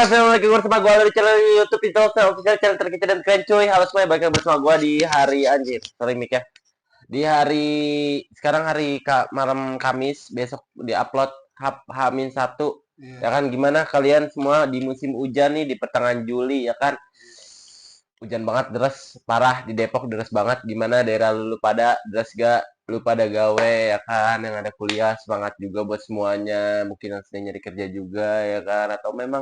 Assalamualaikum bersama gue dari channel YouTube Intolsa Official, channel terkecil dan keren cuy. Halo semuanya, balik lagi bersama gue di hari anjir, sorry Mik ya. Di hari sekarang malam Kamis, besok diupload Hamin 1. Ya kan, gimana kalian semua di musim hujan nih di pertengahan Juli ya kan? Hujan banget, deras parah di Depok, deras banget. Gimana daerah lu pada deras gak? Lu pada gawe ya kan, yang ada kuliah semangat juga buat semuanya. Mungkin yang sedang nyari kerja juga ya kan, atau memang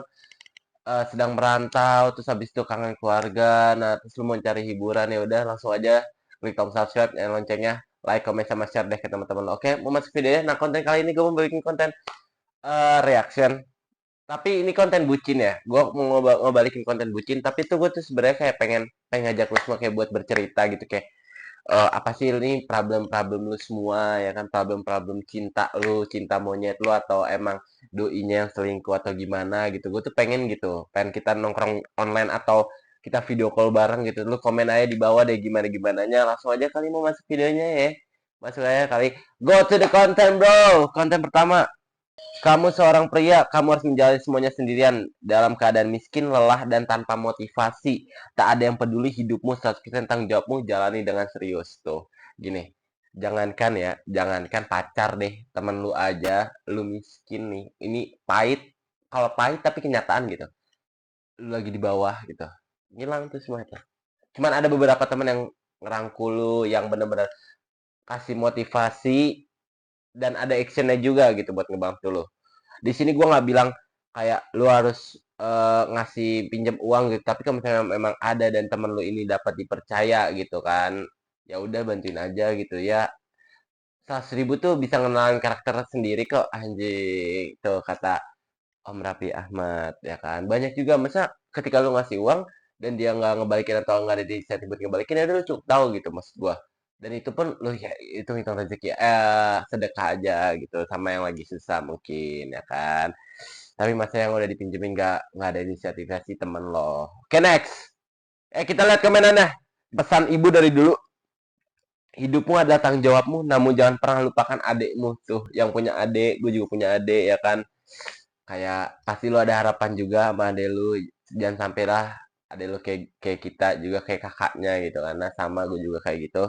sedang merantau terus habis itu kangen keluarga, nah terus lu mau cari hiburan, ya udah langsung aja klik tombol subscribe dan loncengnya, like, comment, sama share deh ke teman-teman. Oke, mau masuk videonya. Nah, konten kali ini gue mau bikin konten reaction, tapi ini konten bucin ya. Gue mau ngebalikin konten bucin, tapi tuh gue tuh sebenarnya kayak pengen pengen ngajak lu semua kayak buat bercerita gitu, kayak apa sih ini problem-problem lu semua ya kan, problem-problem cinta lu, cinta monyet lu, atau emang doinya yang selingkuh atau gimana gitu. Gue tuh pengen gitu, pengen kita nongkrong online atau kita video call bareng gitu. Lu komen aja di bawah deh gimana gimananya. Langsung aja kali mau masuk videonya ya. Masuk aja kali. Go to the content bro. Konten pertama. Kamu seorang pria, kamu harus menjalani semuanya sendirian dalam keadaan miskin, lelah, dan tanpa motivasi. Tak ada yang peduli hidupmu, 100% tanggung jawabmu, jalani dengan serius. Tuh, gini, jangankan ya, jangankan pacar deh, temen lu aja, lu miskin nih. Ini pahit, kalau pahit tapi kenyataan gitu. Lu lagi di bawah gitu. Ngilang tuh semua itu. Cuman ada beberapa temen yang ngerangkul lu, yang bener-bener kasih motivasi, dan ada actionnya juga gitu buat ngebantu lu. Di sini gue nggak bilang kayak lu harus ngasih pinjam uang gitu, tapi kalau misalnya memang ada dan temen lu ini dapat dipercaya gitu kan, ya udah bantuin aja gitu ya. 100.000 tuh bisa ngenalin karakter sendiri kok, anjing tuh kata Om Raffi Ahmad ya kan. Banyak juga masa ketika lu ngasih uang dan dia nggak ngebalikin atau nggak ada di inisiatif buat ngebalikin, ya udah lu cukup tahu gitu maksud gua. Dan itu pun lu ya hitung-hitung rezeki, sedekah aja gitu sama yang lagi susah mungkin ya kan. Tapi masa yang udah dipinjemin nggak ada inisiatif si temen lo. Oke, next. Kita lihat komenannya. Pesan ibu dari dulu. Hidupmu adalah tanggung jawabmu, namun jangan pernah lupakan adekmu tuh. Yang punya adek, gue juga punya adek ya kan. Kayak pasti lu ada harapan juga sama adek lu. Jangan sampai lah adek lu kayak kayak kita juga, kayak kakaknya gitu. Karena sama gue juga kayak gitu.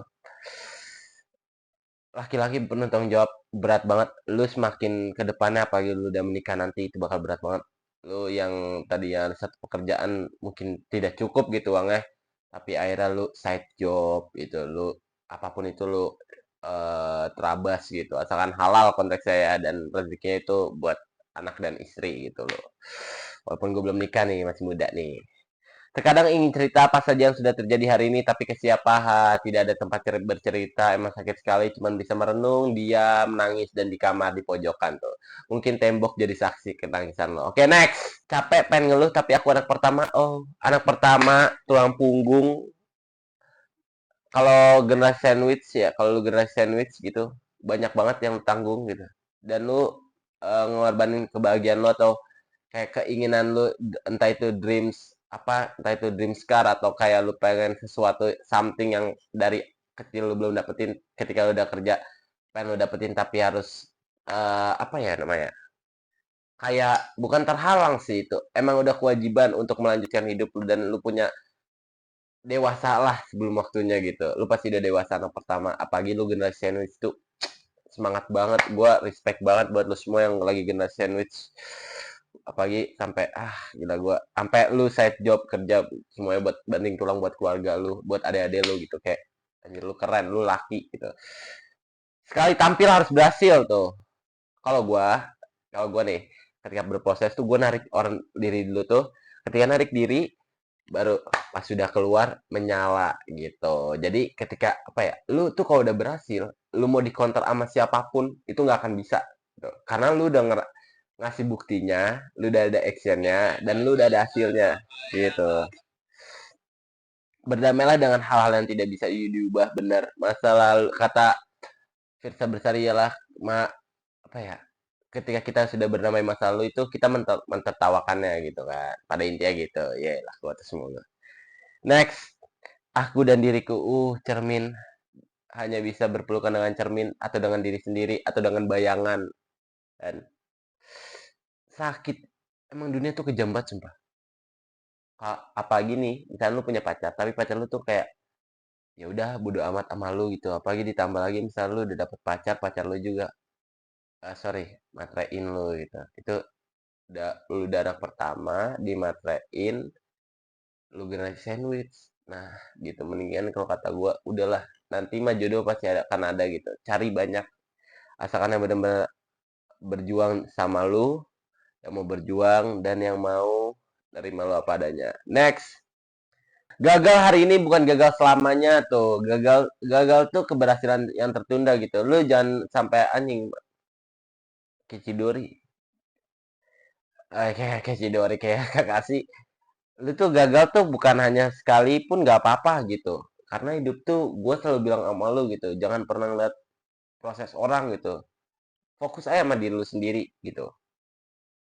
Laki-laki penuh tanggung jawab, berat banget. Lu semakin ke depannya, apalagi lu udah menikah nanti, itu bakal berat banget. Lu yang tadinya ada satu pekerjaan mungkin tidak cukup gitu uangnya, tapi akhirnya lu side job gitu, lu apapun itu lu terabas gitu, asalkan halal konteksnya ya, dan rezekinya itu buat anak dan istri gitu loh. Walaupun gue belum nikah nih, masih muda nih. Terkadang ingin cerita apa saja yang sudah terjadi hari ini, tapi ke siapa? Tidak ada tempat bercerita. Emang sakit sekali, cuman bisa merenung, diam, menangis, dan di kamar di pojokan tuh. Mungkin tembok jadi saksi ketangisan lo. Oke, next. Capek, pengen ngeluh, tapi aku anak pertama. Oh, anak pertama, tulang punggung. Kalau generasi sandwich ya, kalau lu generasi sandwich gitu, banyak banget yang lu tanggung gitu. Dan lu ngorbanin kebahagiaan lo atau kayak keinginan lu, entah itu dreams apa, entah itu dreams car, atau kayak lu pengen sesuatu something yang dari kecil lu belum dapetin, ketika lu udah kerja pengen lu dapetin, tapi harus apa ya namanya, kayak bukan terhalang sih, itu emang udah kewajiban untuk melanjutkan hidup lu, dan lu punya dewasa lah sebelum waktunya gitu. Lu pasti udah dewasa anak pertama, apalagi lu generasi sandwich tuh semangat banget. Gue respect banget buat lu semua yang lagi generasi sandwich, apalagi sampai gila, gue sampai lu side job kerja semuanya buat banting tulang buat keluarga lu, buat adik-adik lu gitu, kayak anjir lu keren, lu laki gitu. Sekali tampil harus berhasil tuh. Kalau gue, kalau gue nih ketika berproses tuh gue narik orang diri dulu tuh. Ketika narik diri baru pas sudah keluar menyala gitu. Jadi ketika apa ya, lu tuh kalau udah berhasil, lu mau dikonter sama siapapun itu nggak akan bisa gitu. Karena lu udah ngasih buktinya, lu udah ada actionnya, dan lu udah ada hasilnya gitu. Berdamailah dengan hal-hal yang tidak bisa diubah, benar. Masa lalu, kata Firsa Bersari, ialah apa ya, ketika kita sudah berdamai masa lalu itu kita mentertawakannya gitu kan, pada intinya gitu ya lah, gua atas semoga. Next. Aku dan diriku, cermin. Hanya bisa berpelukan dengan cermin, atau dengan diri sendiri, atau dengan bayangan. Dan sakit. Emang dunia tuh kejam banget, sumpah. apa gini, misalnya lu punya pacar tapi pacar lu tuh kayak ya udah bodo amat sama lu gitu, apalagi ditambah lagi misalnya lu udah dapet pacar, pacar lu juga sorry, matrein lu gitu, itu udah lu udah anak pertama dimatrein, lu generasi sandwich. Nah gitu, mendingan kalau kata gua udahlah, nanti mah jodoh pasti ada, akan ada gitu, cari banyak, asalkan yang benar-benar berjuang sama lu, yang mau berjuang dan yang mau nerima lu apa adanya. Next, gagal hari ini bukan gagal selamanya tuh, gagal gagal tuh keberhasilan yang tertunda gitu. Lu jangan sampai anjing Kicidori, kayak Kicidori kayak Kakashi. Lu tuh gagal tuh bukan hanya sekali pun nggak apa-apa gitu. Karena hidup tuh gue selalu bilang sama lu gitu, jangan pernah ngeliat proses orang gitu. Fokus aja sama diri lu sendiri gitu.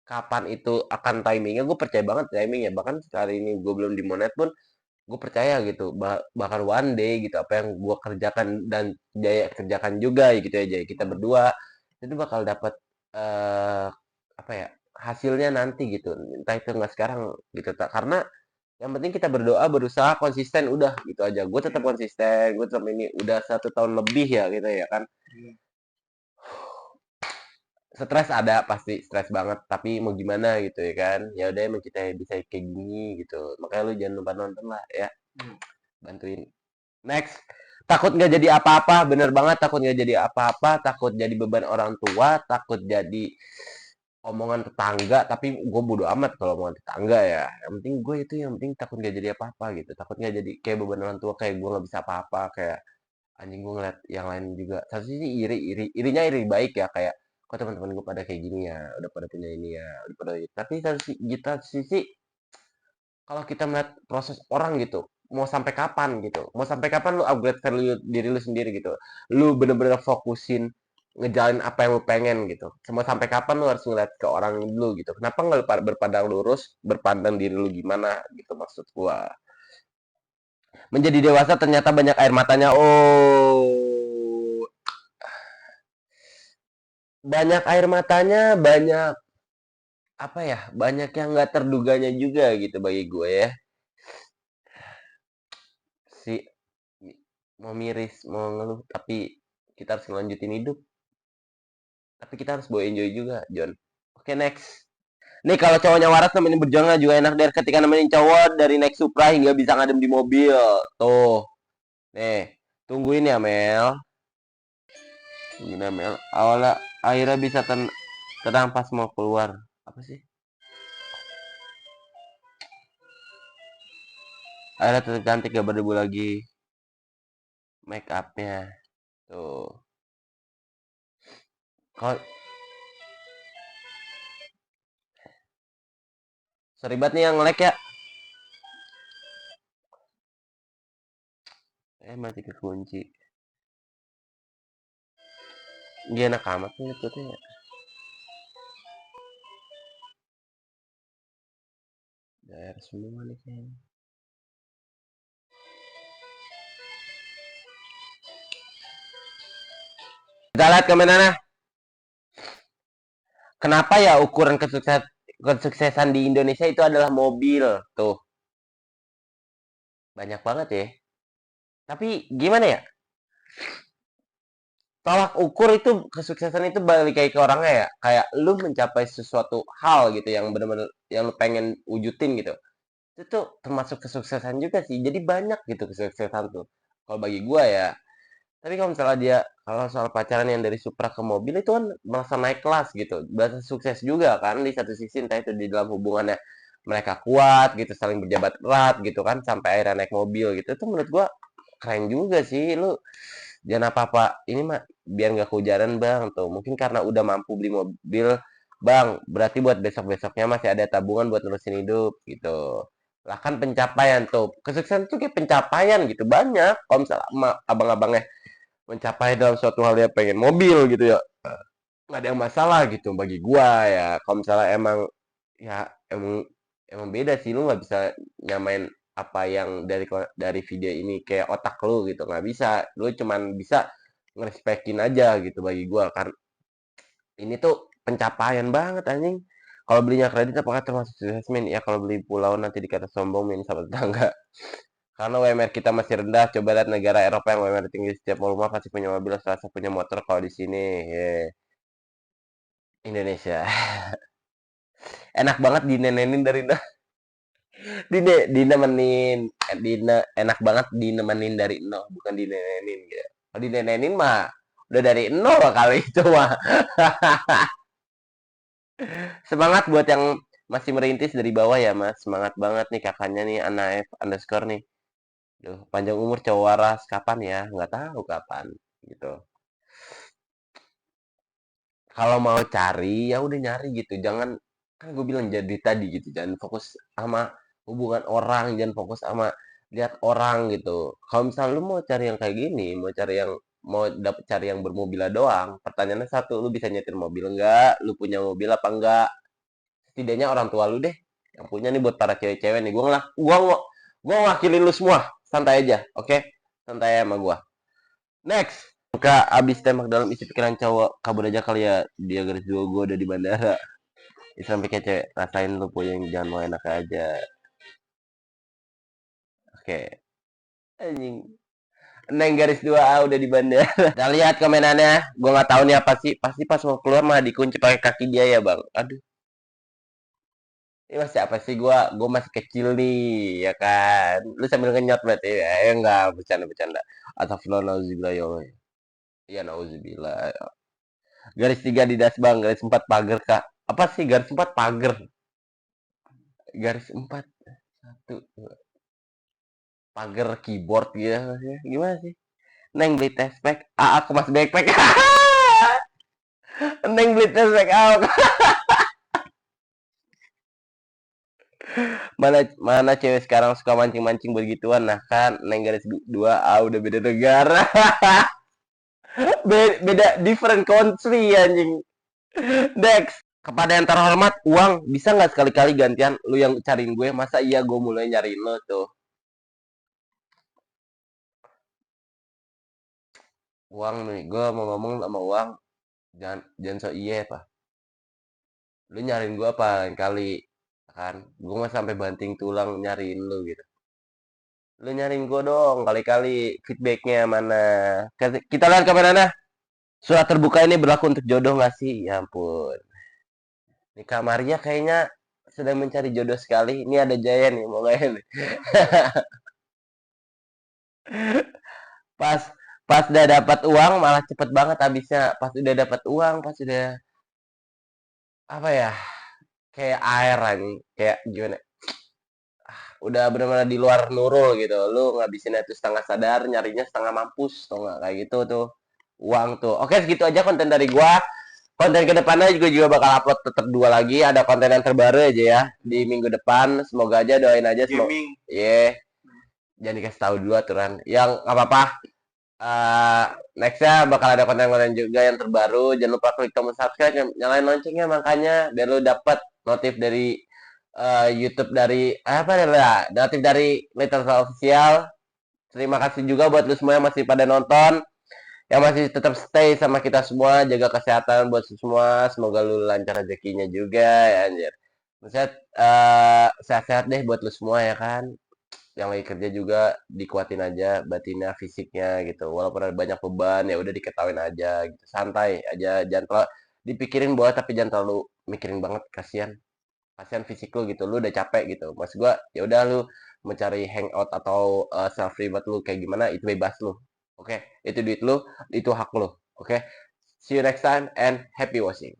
Kapan itu akan timingnya, gue percaya banget timingnya. Bahkan sekali ini gue belum di monet pun, gue percaya gitu, bahkan one day gitu, apa yang gue kerjakan dan Jaya kerjakan juga gitu ya, Jaya kita berdua itu bakal dapat apa ya, hasilnya nanti gitu, entah itu nggak sekarang gitu tak, karena yang penting kita berdoa, berusaha, konsisten, udah gitu aja. Gue tetap konsisten, gue tetap ini udah 1 tahun lebih ya gitu ya kan. Stres ada, pasti stres banget, tapi mau gimana gitu ya kan, ya udah emang kita bisa kayak gini gitu, makanya lu jangan lupa nonton lah ya, bantuin. Next, takut nggak jadi apa-apa, bener banget, takut nggak jadi apa-apa, takut jadi beban orang tua, takut jadi omongan tetangga, tapi gue bodo amat kalau omongan tetangga ya, yang penting gue itu, yang penting takut nggak jadi apa-apa gitu, takut nggak jadi kayak beban orang tua, kayak gue nggak bisa apa-apa, kayak anjing gue ngeliat yang lain juga, satu sisi iri, irinya iri baik ya, kayak kok teman-teman gue pada kayak gini ya, udah pada punya ini ya, udah pada, tapi satu sisi kalau kita melihat proses orang gitu, mau sampai kapan gitu, mau sampai kapan lu upgrade value diri lu sendiri gitu, lu bener-bener fokusin ngejalin apa yang lu pengen gitu, mau sampai kapan lu harus ngeliat ke orang dulu gitu, kenapa nggak lu berpandang lurus, berpandang diri lu gimana gitu, maksud gua. Menjadi dewasa ternyata banyak air matanya, oh, banyak air matanya, banyak apa ya, banyak yang nggak terduganya juga gitu bagi gue ya, si mau miris, mau ngeluh, tapi kita harus ngelanjutin hidup. Tapi kita harus bawa enjoy juga, John. Oke, next. Nih kalau cowoknya waras nemenin berjuang juga enak deh, ketika nemenin cowok dari naik Supra hingga bisa ngadem di mobil. Tuh. Nih, tungguin ya, Mel. Tungguin ya, Mel. Awalnya akhirnya bisa tenang pas mau keluar. Apa sih? Akhirnya tetap cantik, gak berdebu lagi make upnya. Tuh. Kalau sorry banget nih yang nge-lag ya. Masih kekunci. Gak enak amat nih tutupnya ya. Daerah semua nih kayaknya. Kita lihat ke mana. Kenapa ya ukuran kesuksesan di Indonesia itu adalah mobil? Tuh, banyak banget ya. Tapi gimana ya? Tolak ukur itu kesuksesan itu balik kayak ke orangnya ya. Kayak lu mencapai sesuatu hal gitu yang benar-benar yang lu pengen wujudin gitu. Itu tuh termasuk kesuksesan juga sih. Jadi banyak gitu kesuksesan tuh. Kalau bagi gua ya. Tapi kalau misalnya dia, kalau soal pacaran yang dari Supra ke mobil itu kan merasa naik kelas gitu. Berasa sukses juga kan di satu sisi, entah itu di dalam hubungannya mereka kuat gitu, saling berjabat erat gitu kan sampai akhirnya naik mobil gitu. Itu menurut gua keren juga sih. Lu jangan apa-apa ini mah biar nggak kehujanan bang tuh. Mungkin karena udah mampu beli mobil bang, berarti buat besok-besoknya masih ada tabungan buat nerusin hidup gitu. Lah kan pencapaian tuh. Kesuksesan tuh kayak pencapaian gitu. Banyak. Kalau misalnya abang-abangnya mencapai dalam suatu hal dia pengen mobil gitu ya, nggak ada yang masalah gitu bagi gua ya. Kalau misalnya emang ya emang emang beda sih, lu nggak bisa nyamain apa yang dari video ini kayak otak lu gitu, nggak bisa, lu cuman bisa ngerespekin aja gitu bagi gua, karena ini tuh pencapaian banget anjing. Kalau belinya kredit apakah termasuk sukses, Min? Ya kalau beli pulau nanti dikata sombong, Min, sama tetangga. Karena UMR kita masih rendah. Coba lihat negara Eropa yang UMR tinggi, setiap rumah pasti punya mobil, serasa punya motor. Kalau di sini, Indonesia. Enak banget dinenenin dari dinemenin, enak banget dinemenin dari nol, bukan dinenenin gitu. Kalau dinenenin mah udah dari nol kali itu mah. Semangat buat yang masih merintis dari bawah ya, Mas. Semangat banget nih kakaknya nih, Anaef underscore nih. Duh, panjang umur cowok waras, kapan ya? Nggak tahu kapan gitu. Kalau mau cari ya udah nyari gitu. Jangan, kan gue bilang jadi tadi gitu, jangan fokus sama hubungan orang, jangan fokus sama lihat orang gitu. Kalau misal lu mau cari yang kayak gini, mau dapet cari yang bermobil doang, pertanyaannya satu, lu bisa nyetir mobil enggak? Lu punya mobil apa enggak? Setidaknya orang tua lu deh yang punya nih, buat para cewek-cewek nih. Gua ngwakilin lu semua. Santai aja, oke? Santai sama gua. Next. Muka abis tembak dalam isi pikiran cowok, kabur aja kali ya. Dia garis dua, gua udah di bandara. Sampai kayak cewek, rasain lu puyeng, jangan mau enak aja. Oke. Anjing. Neng garis 2A udah di bandara. Kita lihat komenannya. Gua nggak tahu nih apa sih. Pasti pas mau keluar mah dikunci pakai kaki dia ya, Bang. Aduh. Ini masih apa sih, gua masih kecil nih, ya kan. Lu sambil ngenyot berarti ya, enggak, bercanda-bercanda. Astagfirullah, nauzubillah ya Allah. Iya, nauzubillah. Garis 3 di das, Bang. Garis 4 pagar, Kak. Apa sih garis 4 pagar? Garis 4 satu pagar keyboard gitu. Gimana sih? Neng beli tespek, aku mas backpack. Neng beli tespek, mana cewek sekarang suka mancing-mancing begituan. Nah kan, Neng garis 2 udah beda negara. Beda different country anjing. Dex, kepada yang terhormat, uang bisa nggak sekali-kali gantian lu yang cariin gue? Masa iya gue mulai nyariin lo tuh? Uang nih, gue mau ngomong sama uang, jangan jangan so iya pak. Lu nyariin gue apa lain kali, kan? Gue mah sampai banting tulang nyariin lu gitu. Lu nyariin gue dong, kali-kali feedbacknya mana? Kita lihat ke mana? Surat terbuka ini berlaku untuk jodoh nggak sih? Ya ampun. Nih kamarnya kayaknya sedang mencari jodoh sekali. Ini ada Jaya nih, mau gak nih? Pas pas udah dapat uang malah cepet banget habisnya. Pas udah dapat uang, pas udah apa ya? Kayak air aja, kayak gimana? Udah benar-benar di luar nurul gitu. Lu ngabisin itu setengah sadar, nyarinya setengah mampus, tau nggak? Kayak gitu tuh. Uang tuh. Oke, segitu aja konten dari gua. Konten kedepannya juga bakal upload tetap 2 lagi. Ada konten yang terbaru aja ya di minggu depan. Semoga aja, doain aja semoga. Iya. Jangan dikasih tahu dulu aturan. Yang nggak apa-apa. Nextnya bakal ada konten-konten juga yang terbaru. Jangan lupa klik tombol subscribe, nyalain loncengnya makanya biar lu dapat notif dari YouTube dari apa ya? Notif dari Little Official. Terima kasih juga buat lu semua yang masih pada nonton, yang masih tetap stay sama kita semua. Jaga kesehatan buat semua. Semoga lu lancar rezekinya juga ya anjir. Maksudnya sehat-sehat deh buat lu semua ya kan. Yang lagi kerja juga dikuatin aja batinnya, fisiknya gitu. Walaupun ada banyak beban ya udah diketawain aja gitu. Santai aja, jangan terlalu dipikirin bahwa, tapi jangan terlalu mikirin banget, kasihan fisik lu gitu. Lu udah capek gitu. Maksud gua ya udah, lu mencari hangout atau self reward lu kayak gimana itu bebas lu. Oke, itu duit lu, itu hak lu. Oke. See you next time and happy watching.